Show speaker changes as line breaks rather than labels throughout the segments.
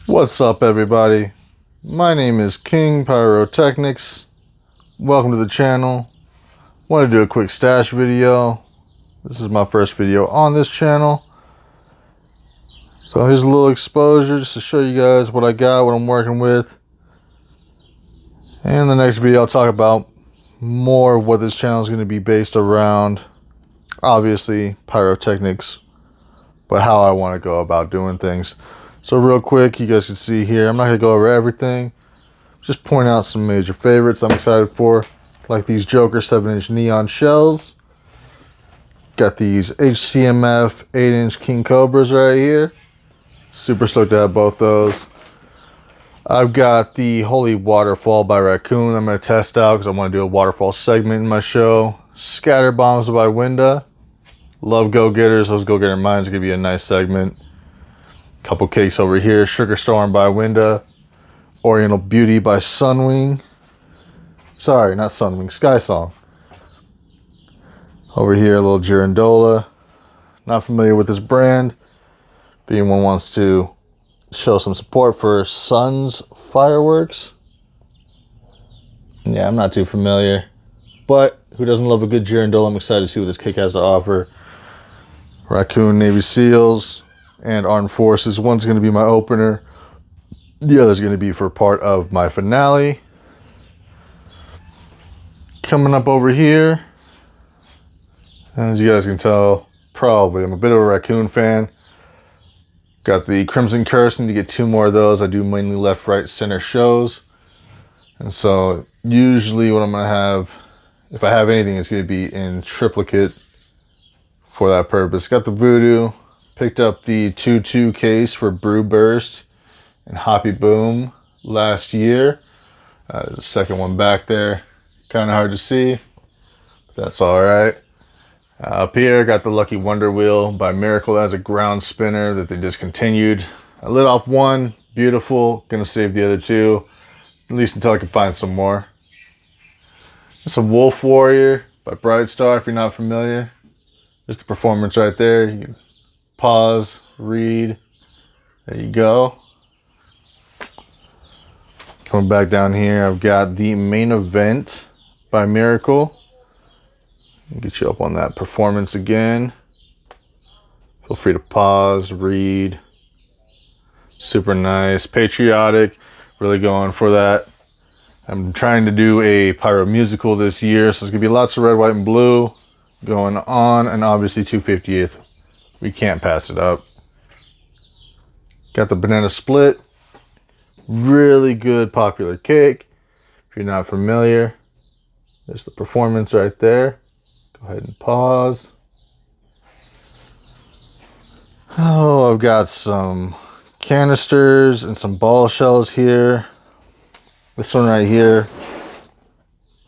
What's up, everybody? My name is KingPyrotechnics. Welcome to the channel. Want to do a quick stash video. This is my first video on this channel. So here's a little exposure just to show you guys what I got, what I'm working with. And in the next video, I'll talk about more of what this channel is going to be based around. Obviously, pyrotechnics, but how I want to go about doing things. So real quick, you guys can see here, I'm not going to go over everything. Just point out some major favorites I'm excited for. Like these Joker 7-inch neon shells. Got these HCMF 8-inch King Cobras right here. Super stoked to have both those. I've got the Holy Waterfall by Raccoon I'm going to test out because I want to do a waterfall segment in my show. Scatter Bombs by Winda. Love Go-Getters. Those Go-Getter Mines give you a nice segment. Couple cakes over here. Sugar Storm by Winda. Oriental Beauty by Sunwing. Sorry, not Sunwing. Sky Song. Over here, a little Girandola. Not familiar with this brand. If anyone wants to show some support for Sun's Fireworks. Yeah, I'm not too familiar. But who doesn't love a good Girandola? I'm excited to see what this cake has to offer. Raccoon Navy SEALs and Armed Forces. One's going to be my opener. The other's going to be for part of my finale. Coming up over here, as you guys can tell, probably I'm a bit of a Raccoon fan. Got the Crimson Curse, need to get 2 more of those. I do mainly left, right, center shows. And so usually what I'm going to have, if I have anything, it's going to be in triplicate for that purpose. Got the Voodoo. Picked up the 2-2 case for Brew Burst and Hoppy Boom last year. There's a second one back there. Kind of hard to see, but that's all right. Up here, got the Lucky Wonder Wheel by Miracle as a ground spinner that they discontinued. I lit off one. Beautiful. Gonna save the other 2, at least until I can find some more. It's a Wolf Warrior by Bright Star, if you're not familiar. There's the performance right there. You can pause, read. There you go. Coming back down here, I've got the Main Event by Miracle. Get you up on that performance again. Feel free to pause, read. Super nice, patriotic. Really going for that. I'm trying to do a pyro musical this year, so it's gonna be lots of red, white, and blue going on, and obviously 250th. We can't pass it up. Got the Banana Split. Really good popular cake. If you're not familiar, there's the performance right there. Go ahead and pause. Oh, I've got some canisters and some ball shells here. This one right here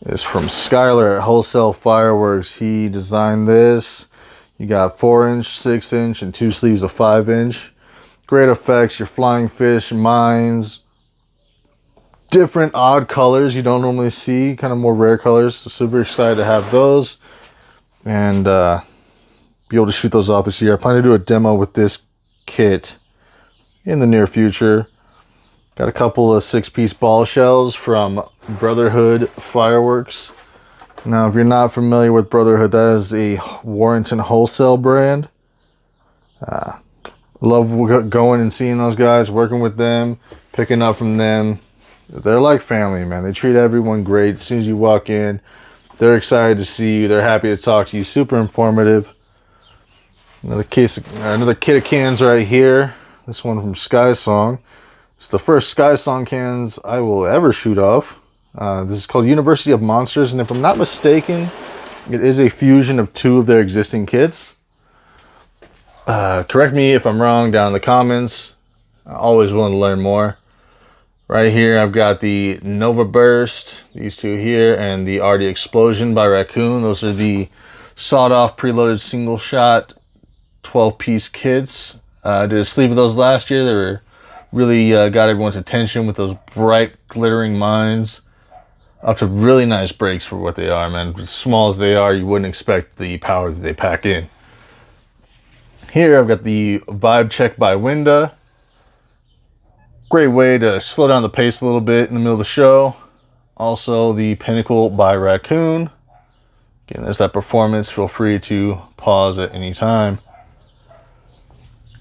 is from Skylar at Wholesale Fireworks. He designed this. You got 4-inch, 6-inch, and 2 sleeves of 5-inch. Great effects, your flying fish, mines. Different odd colors you don't normally see, kind of more rare colors. So super excited to have those and be able to shoot those off this year. I plan to do a demo with this kit in the near future. Got a couple of 6-piece ball shells from Brotherhood Fireworks. Now, if you're not familiar with Brotherhood, that is a Warrenton wholesale brand. Love going and seeing those guys, working with them, picking up from them. They're like family, man. They treat everyone great. As soon as you walk in, they're excited to see you. They're happy to talk to you. Super informative. Another kit of cans right here. This one from Sky Song. It's the first Sky Song cans I will ever shoot off. This is called University of Monsters, and if I'm not mistaken, it is a fusion of 2 of their existing kits. Correct me if I'm wrong down in the comments. I'm always willing to learn more. Right here, I've got the Nova Burst, these 2 here, and the Arty Explosion by Raccoon. Those are the sawed-off preloaded single-shot 12-piece kits. I did a sleeve of those last year. They were really got everyone's attention with those bright, glittering mines. Up to really nice breaks for what they are, man. As small as they are, you wouldn't expect the power that they pack in. Here, I've got the Vibe Check by Winda. Great way to slow down the pace a little bit in the middle of the show. Also, the Pinnacle by Raccoon. Again, there's that performance. Feel free to pause at any time.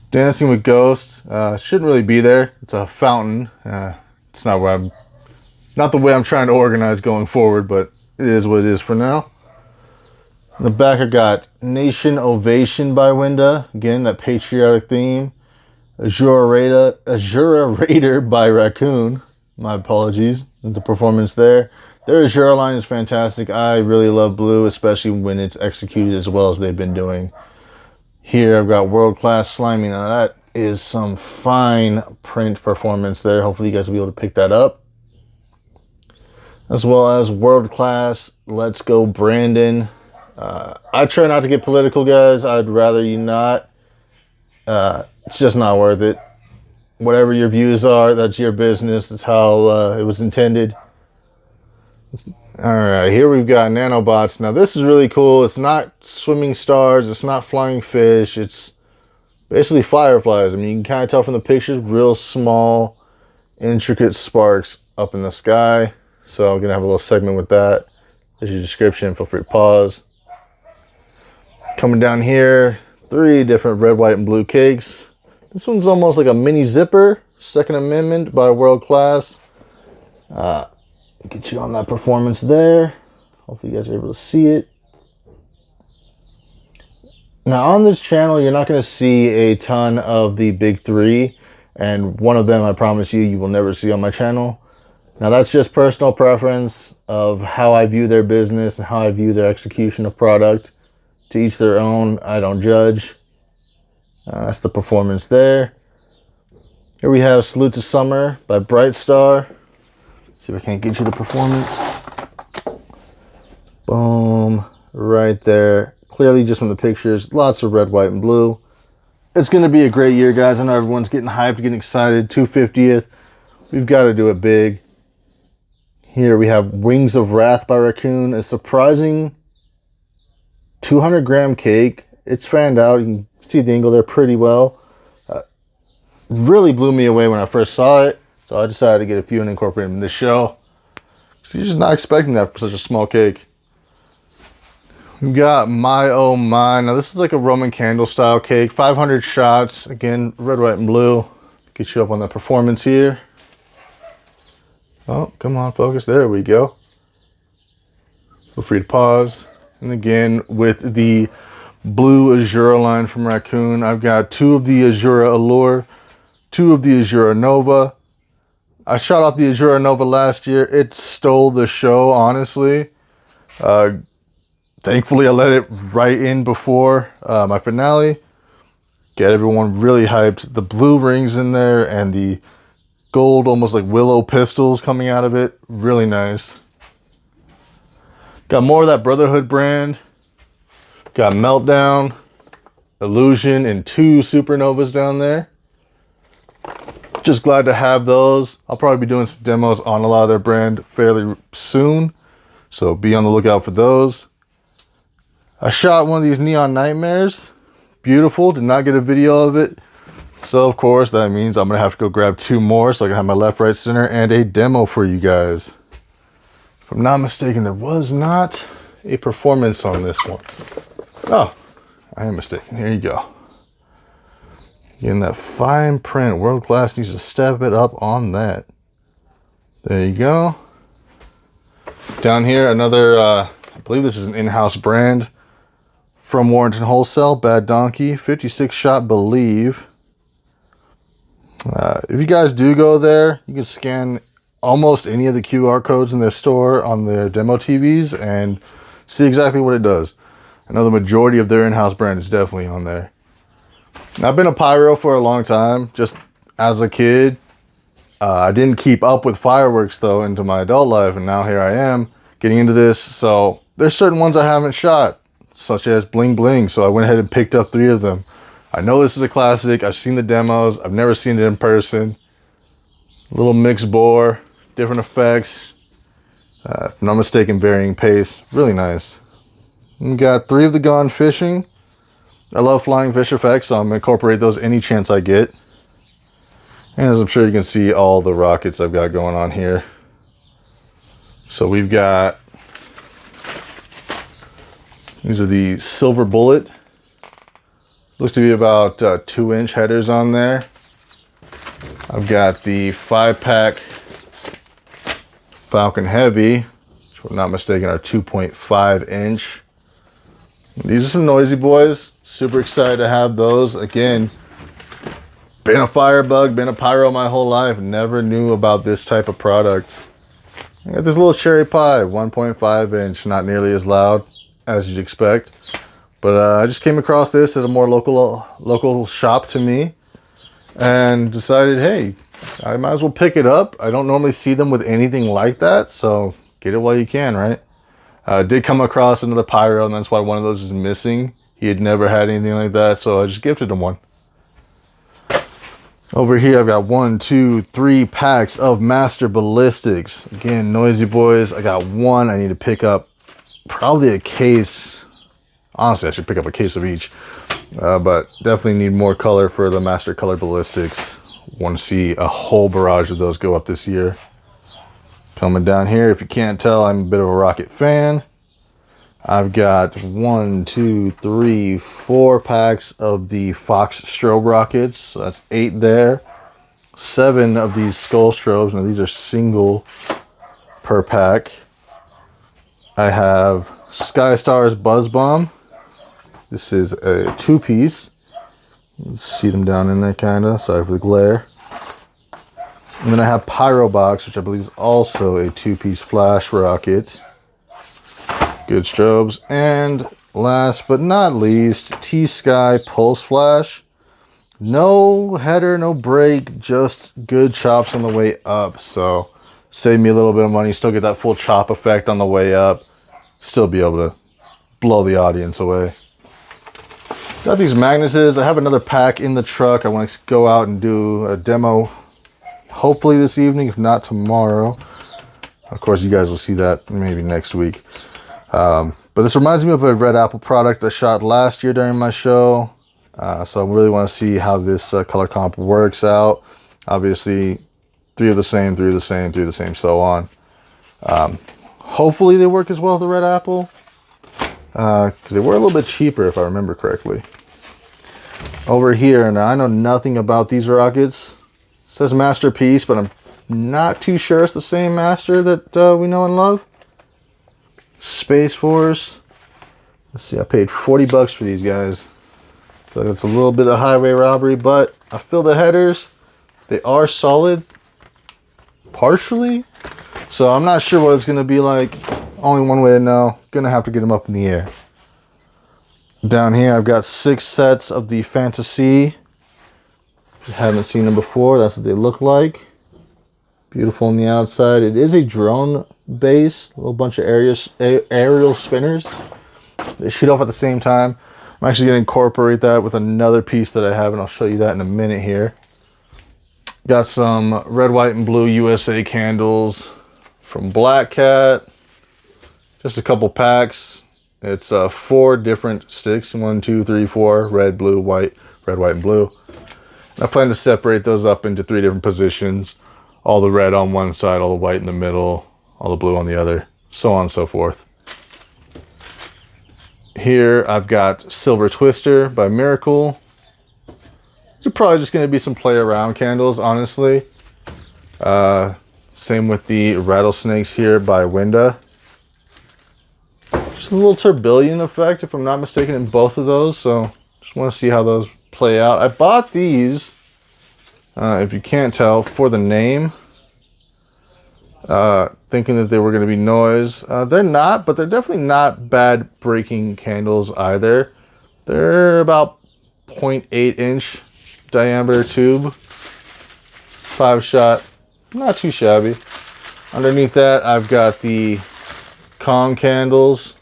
Dancing with Ghosts. Shouldn't really be there. It's a fountain. It's not the way I'm trying to organize going forward, but it is what it is for now. In the back, I got Nation Ovation by Winda. Again, that patriotic theme. Azura Raider by Raccoon. My apologies. The performance there. Their Azura line is fantastic. I really love blue, especially when it's executed as well as they've been doing. Here I've got World Class Slimy. Now that is some fine print performance there. Hopefully you guys will be able to pick that up. As well as World Class Let's Go Brandon. I try not to get political, guys. I'd rather you not. It's just not worth it. Whatever your views are, that's your business. That's how it was intended. All right, here we've got nanobots. Now this is really cool. It's not swimming stars. It's not flying fish. It's basically fireflies. I mean, you can kind of tell from the pictures, real small, intricate sparks up in the sky. So I'm gonna have a little segment with that. There's your description. Feel free to pause. Coming down here, 3 different red, white, and blue cakes. This one's almost like a mini zipper. Second Amendment by World Class. Get you on that performance there. Hopefully you guys are able to see it. Now on this channel, you're not going to see a ton of the big 3. And one of them, I promise you, you will never see on my channel. Now that's just personal preference of how I view their business and how I view their execution of product. To each their own. I don't judge. That's the performance there. Here we have Salute to Summer by Bright Star. See if I can't get you the performance. Boom. Right there. Clearly just from the pictures. Lots of red, white, and blue. It's going to be a great year, guys. I know everyone's getting hyped, getting excited. 250th. We've got to do it big. Here we have Wings of Wrath by Raccoon. A surprising 200-gram cake. It's fanned out. You can see the angle there pretty well. Really blew me away when I first saw it. So I decided to get a few and incorporate them in this show. So you're just not expecting that for such a small cake. We got My Oh My. Now this is like a Roman candle style cake. 500 shots. Again, red, white, and blue. Get you up on the performance here. Oh, come on, focus. There we go. Feel free to pause. And again, with the blue Azura line from Raccoon, I've got 2 of the Azura Allure, 2 of the Azura Nova. I shot off the Azura Nova last year. It stole the show, honestly. Thankfully, I let it right in before my finale. Get everyone really hyped. The blue rings in there and the gold, almost like willow pistils coming out of it. Really nice. Got more of that Brotherhood brand. Got Meltdown, Illusion, and 2 Supernovas down there. Just glad to have those. I'll probably be doing some demos on a lot of their brand fairly soon. So be on the lookout for those. I shot one of these Neon Nightmares. Beautiful. Did not get a video of it. So of course that means I'm going to have to go grab 2 more so I can have my left, right, center, and a demo for you guys. If I'm not mistaken, there was not a performance on this one. Oh, I am mistaken. Here you go. Getting that fine print. World Class needs to step it up on that. There you go. Down here, another, I believe this is an in-house brand from Warrington Wholesale, Bad Donkey, 56 shot, believe. If you guys do go there, you can scan almost any of the QR codes in their store on their demo TVs and see exactly what it does. I know the majority of their in-house brand is definitely on there. Now, I've been a pyro for a long time, just as a kid. I didn't keep up with fireworks though into my adult life, and now here I am getting into this. So there's certain ones I haven't shot, such as Bling Bling. So I went ahead and picked up 3 of them. I know this is a classic. I've seen the demos. I've never seen it in person. A little mixed bore, different effects. If I'm not mistaken, varying pace. Really nice. We got 3 of the Gone Fishing. I love flying fish effects, so I'm going to incorporate those any chance I get. And as I'm sure you can see, all the rockets I've got going on here. So we've got, these are the Silver Bullet. Looks to be about 2-inch headers on there. I've got the 5-pack Falcon Heavy, which if I'm not mistaken are 2.5-inch. These are some noisy boys. Super excited to have those. Again, been a firebug, been a pyro my whole life. Never knew about this type of product. I got this little cherry pie, 1.5-inch, not nearly as loud as you'd expect. But I just came across this at a more local shop to me and decided, hey, I might as well pick it up. I don't normally see them with anything like that, so get it while you can, right? Did come across another pyro, and that's why one of those is missing. He had never had anything like that, so I just gifted him one. Over here, I've got 1, 2, 3 packs of Master Ballistics. Again, noisy boys. I got one. I need to pick up probably a case. Honestly, I should pick up a case of each. But definitely need more color for the Master Color Ballistics. Want to see a whole barrage of those go up this year. Coming down here, if you can't tell, I'm a bit of a rocket fan. I've got 1, 2, 3, 4 packs of the Fox strobe rockets. So that's 8 there. 7 of these skull strobes. Now these are single per pack. I have Skystar's Buzz Bomb. This is a 2-piece. You can see them down in there kinda. Sorry for the glare. And then I have Pyro Box, which I believe is also a 2-piece flash rocket. Good strobes. And last but not least, T-Sky Pulse Flash. No header, no brake, just good chops on the way up. So save me a little bit of money, still get that full chop effect on the way up. Still be able to blow the audience away. Got these Magnuses. I have another pack in the truck. I want to go out and do a demo hopefully this evening, if not tomorrow. Of course, you guys will see that maybe next week. But this reminds me of a Red Apple product I shot last year during my show. So I really want to see how this color comp works out. Obviously, 3 of the same, 3 of the same, 3 of the same, so on. Hopefully they work as well as the Red Apple. Because they were a little bit cheaper if I remember correctly. Over here, now I know nothing about these rockets. It says Masterpiece, but I'm not too sure it's the same Master that we know and love. Space Force. Let's see, I paid 40 bucks for these guys. So it's a little bit of highway robbery, but I feel the headers. They are solid, partially. So I'm not sure what it's going to be like. Only one way to know. Gonna have to get them up in the air. Down here, I've got 6 sets of the Fantasy. If you haven't seen them before, that's what they look like. Beautiful on the outside. It is a drone base, a little bunch of aerial spinners. They shoot off at the same time. I'm actually going to incorporate that with another piece that I have, and I'll show you that in a minute here. Got some red, white, and blue USA candles from Black Cat. Just a couple packs. It's 4 different sticks. 1, 2, 3, 4. Red, blue, white, red, white, and blue. And I plan to separate those up into 3 different positions. All the red on one side, all the white in the middle, all the blue on the other, so on and so forth. Here I've got Silver Twister by Miracle. These are probably just going to be some play around candles, honestly. Same with the Rattlesnakes here by Winda. Just a little tourbillon effect, if I'm not mistaken, in both of those. So just want to see how those play out. I bought these, if you can't tell, for the name. Thinking that they were going to be noise. They're not, but they're definitely not bad breaking candles either. They're about 0.8-inch diameter tube. 5-shot. Not too shabby. Underneath that, I've got the Kong candles.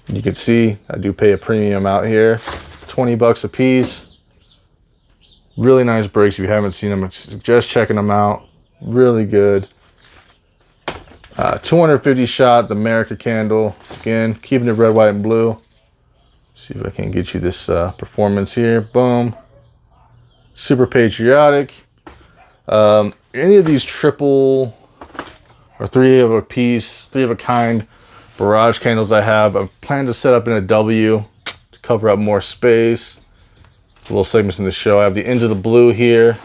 You can see I do pay a premium out here. 20 bucks a piece. Really nice breaks. If you haven't seen them, just checking them out. Really good. 250 shot, the America candle. Again, keeping it red, white, and blue. See if I can get you this performance here. Boom. super patriotic. Any of these triple or three of a kind barrage candles I have, I plan to set up in a W to cover up more space. Little segments in the show. I have the Into the Blue here.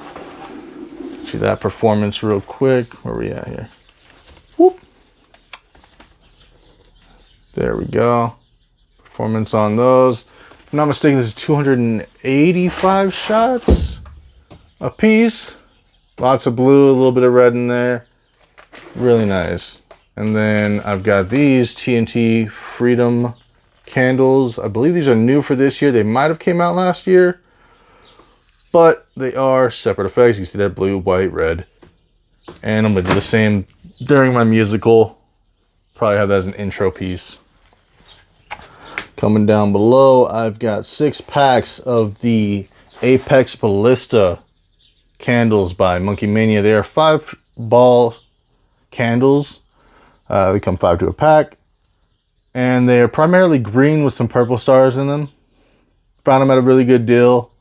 See that performance real quick. Where are we at here? Whoop. There we go. Performance on those. If I'm not mistaken, this is 285 shots a piece. Lots of blue, a little bit of red in there. Really nice. And then I've got these TNT Freedom candles. I believe these are new for this year. They might have came out last year, but they are separate effects. You see that blue, white, red. And I'm gonna do the same during my musical. Probably have that as an intro piece. Coming down below, I've got 6 packs of the Apex Ballista candles by Monkey Mania. They are 5-ball candles. They come 5 to a pack. And they are primarily green with some purple stars in them. Found them at a really good deal.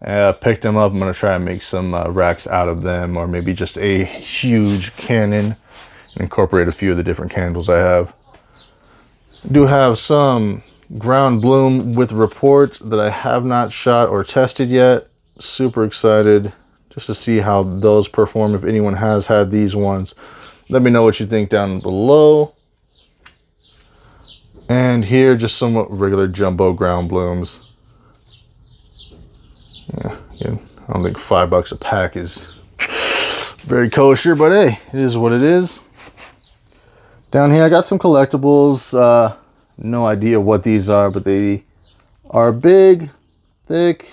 Picked them up. I'm going to try and make some racks out of them, or maybe just a huge cannon and incorporate a few of the different candles I have. I do have some ground bloom with report that I have not shot or tested yet. Super excited just to see how those perform. If anyone has had these ones, let me know what you think down below. And here, just some regular jumbo ground blooms. Yeah, again, I don't think $5 a pack is very kosher, but hey, it is what it is. Down here, I got some collectibles. No idea what these are, but they are big, thick,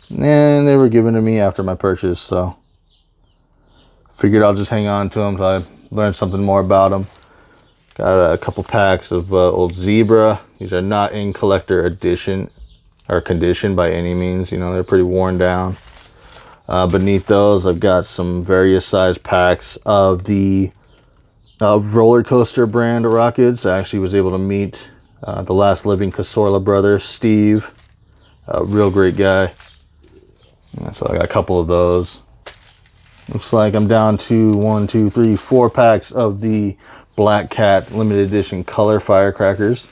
and they were given to me after my purchase, so figured I'll just hang on to them until I learn something more about them. Got a couple packs of old Zebra. These are not in collector edition or condition by any means. You know, they're pretty worn down. Beneath those, I've got some various size packs of the roller coaster brand of rockets. I actually was able to meet the last living Casorla brother, Steve. Real great guy. So I got a couple of those. Looks like I'm down to 1, 2, 3, 4 packs of the Black Cat limited edition color firecrackers.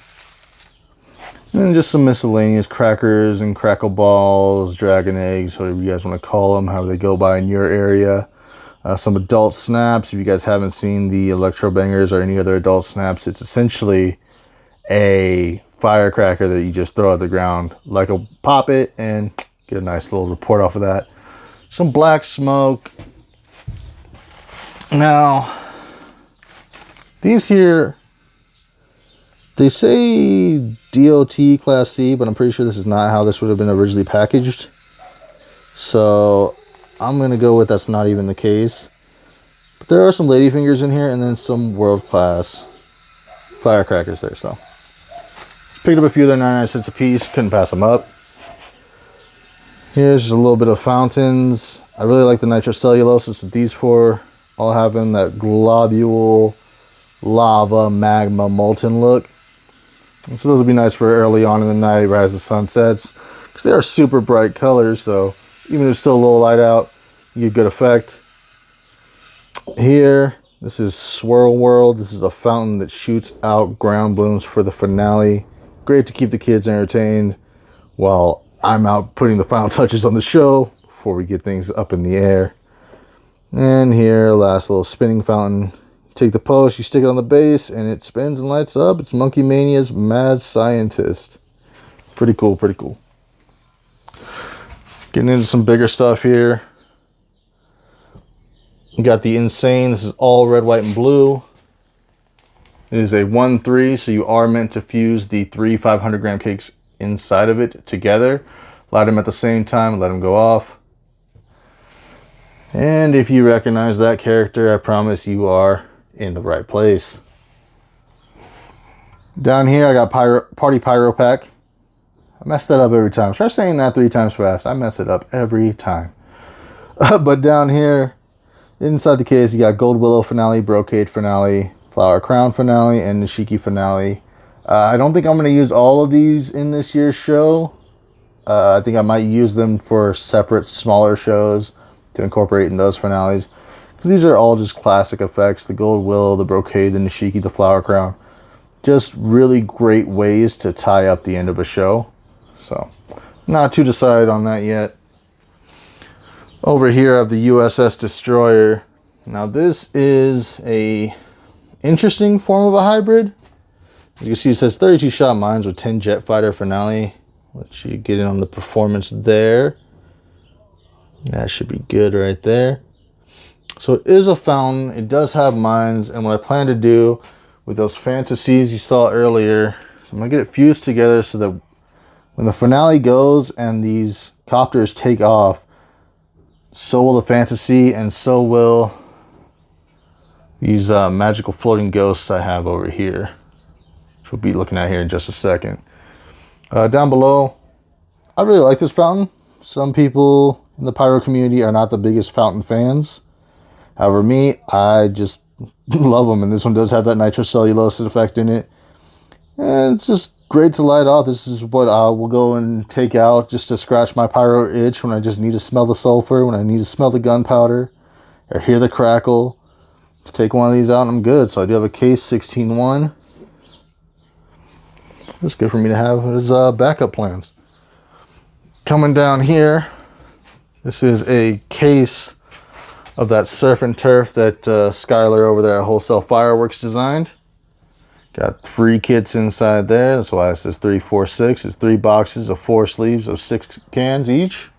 And just some miscellaneous crackers and crackle balls, dragon eggs, whatever you guys want to call them, however they go by in your area. Some adult snaps. If you guys haven't seen the Electro Bangers or any other adult snaps, it's essentially a firecracker that you just throw at the ground, like a pop it, and get a nice little report off of that. Some black smoke. Now, these here, they say DOT Class C, but I'm pretty sure this is not how this would have been originally packaged. So I'm going to go with that's not even the case. But there are some ladyfingers in here and then some world-class firecrackers there. So picked up a few. They're 99 cents a piece. Couldn't pass them up. Here's just a little bit of fountains. I really like the nitrocellulose that these four all have in that globule, lava, magma, molten look. And so those would be nice for early on in the night right as the sun sets, because they are super bright colors. So even if there's still a little light out, you get good effect. Here, this is Swirl World. This is a fountain that shoots out ground blooms for the finale. Great to keep the kids entertained while I'm out putting the final touches on the show before we get things up in the air. And here, last little spinning fountain. Take the post, you stick it on the base, and it spins and lights up. It's Monkey Mania's Mad Scientist. Pretty cool, pretty cool. Getting into some bigger stuff here. You got the Insane. This is all red, white, and blue. It is a 1-3, so you are meant to fuse the 3 500-gram cakes inside of it together. Light them at the same time and let them go off. And if you recognize that character, I promise you are in the right place. Down here, I got Party Pyro Pack. I mess that up every time. Try saying that 3 times fast. I mess it up every time. But down here, inside the case, you got Gold Willow Finale, Brocade Finale, Flower Crown Finale, and Nishiki Finale. I don't think I'm going to use all of these in this year's show. I think I might use them for separate, smaller shows to incorporate in those finales. Because these are all just classic effects. The gold willow, the brocade, the nishiki, the flower crown. Just really great ways to tie up the end of a show. So, not too decided on that yet. Over here I have the USS Destroyer. Now this is a interesting form of a hybrid. As you can see, it says 32 shot mines with 10 jet fighter finale. Let you get in on the performance there. That should be good right there. So it is a fountain. It does have mines, and what I plan to do with those fantasies you saw earlier, so I'm gonna get it fused together so that when the finale goes and these copters take off, so will the fantasy, and so will these magical floating ghosts I have over here, which we'll be looking at here in just a second. Down below, I really like this fountain. Some people in the pyro community are not the biggest fountain fans. However, me, I just love them, and this one does have that nitrocellulose effect in it. And it's just great to light off. This is what I will go and take out just to scratch my pyro itch when I just need to smell the sulfur, when I need to smell the gunpowder, or hear the crackle. Take one of these out and I'm good. So I do have a case 16-1. It's good for me to have as backup plans. Coming down here, this is a case of that surf and turf that Skylar over there at Wholesale Fireworks designed. Got 3 kits inside there. That's why it says 3, 4, 6. It's 3 boxes of 4 sleeves of 6 cans each.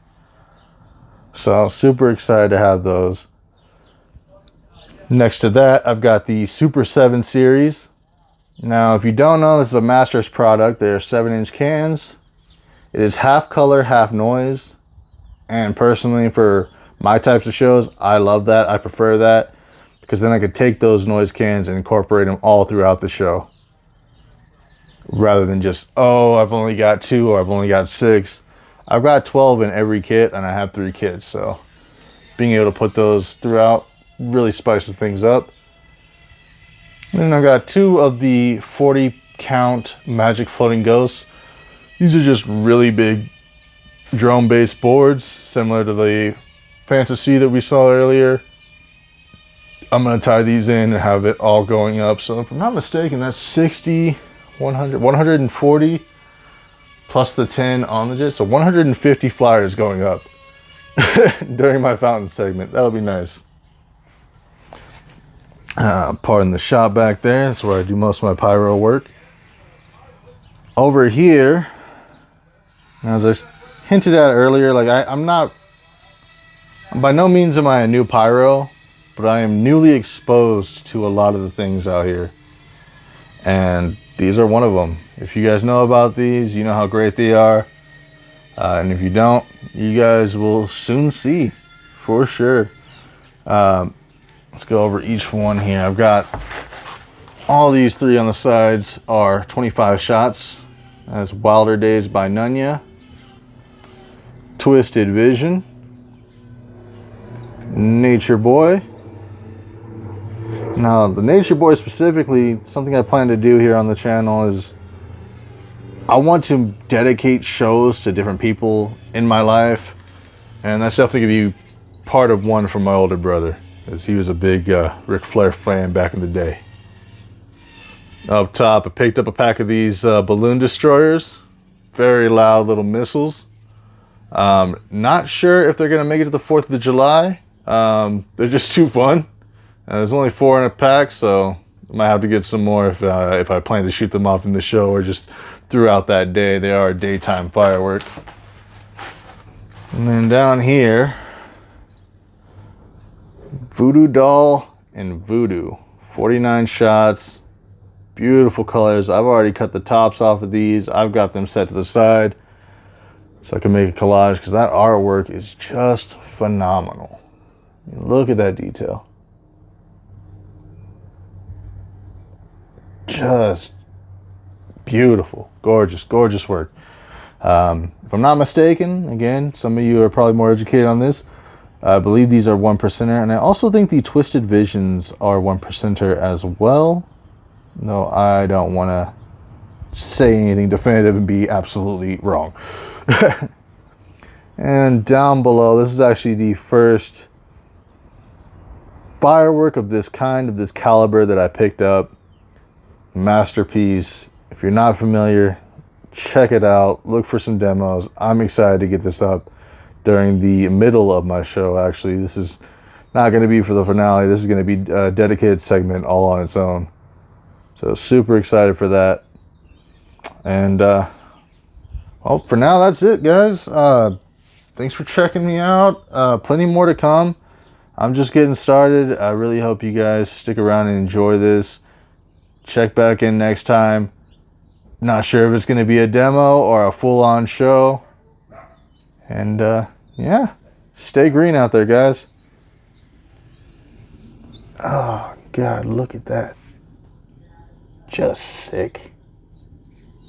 So super excited to have those. Next to that, I've got the Super 7 series. Now, if you don't know, this is a Masters product. They're 7-inch cans. It is half color, half noise. And personally, for my types of shows, I love that. I prefer that. Because then I could take those noise cans and incorporate them all throughout the show. Rather than just, oh, I've only got 2 or I've only got 6. I've got 12 in every kit and I have 3 kits. So being able to put those throughout really spices things up. And then I've got 2 of the 40 count Magic Floating Ghosts. These are just really big drone based boards, similar to the Fantasy that we saw earlier. I'm going to tie these in and have it all going up. So if I'm not mistaken, that's 60, 100, 140 plus the 10 on the jet. So 150 flyers going up during my fountain segment. That'll be nice. Pardon the shop back there. That's where I do most of my pyro work. Over here, as I hinted at earlier, like I'm by no means am I a new pyro, but I am newly exposed to a lot of the things out here. And these are one of them. If you guys know about these, you know how great they are. And if you don't, you guys will soon see, for sure. Let's go over each one here. I've got all these 3 on the sides are 25 shots. That's Wilder Days by Nunya, Twisted Vision, Nature Boy. Now, the Nature Boy specifically, something I plan to do here on the channel is I want to dedicate shows to different people in my life. And that's definitely going to be part of one from my older brother, as he was a big Ric Flair fan back in the day. Up top, I picked up a pack of these balloon destroyers. Very loud little missiles. Not sure if they're going to make it to the 4th of July. They're just too fun. There's only 4 in a pack, so I might have to get some more if I plan to shoot them off in the show or just throughout that day. They are a daytime firework. And then down here, Voodoo Doll and Voodoo. 49 shots. Beautiful colors. I've already cut the tops off of these. I've got them set to the side so I can make a collage, because that artwork is just phenomenal. I mean, look at that detail. Just beautiful. Gorgeous, gorgeous work. If I'm not mistaken, again, some of you are probably more educated on this. I believe these are 1%er, and I also think the Twisted Visions are 1%er as well. No, I don't want to say anything definitive and be absolutely wrong. And down below, this is actually the first firework of this kind, of this caliber, that I picked up. Masterpiece. If you're not familiar, check it out. Look for some demos. I'm excited to get this up during the middle of my show. Actually, this is not going to be for the finale. This is going to be a dedicated segment all on its own. So super excited for that. And well, for now, that's it, guys. Thanks for checking me out. Plenty more to come. I'm just getting started. I really hope you guys stick around and enjoy this. Check back in next time. Not sure if it's going to be a demo or a full-on show. And yeah, stay green out there, guys. Oh, God, look at that. Just sick.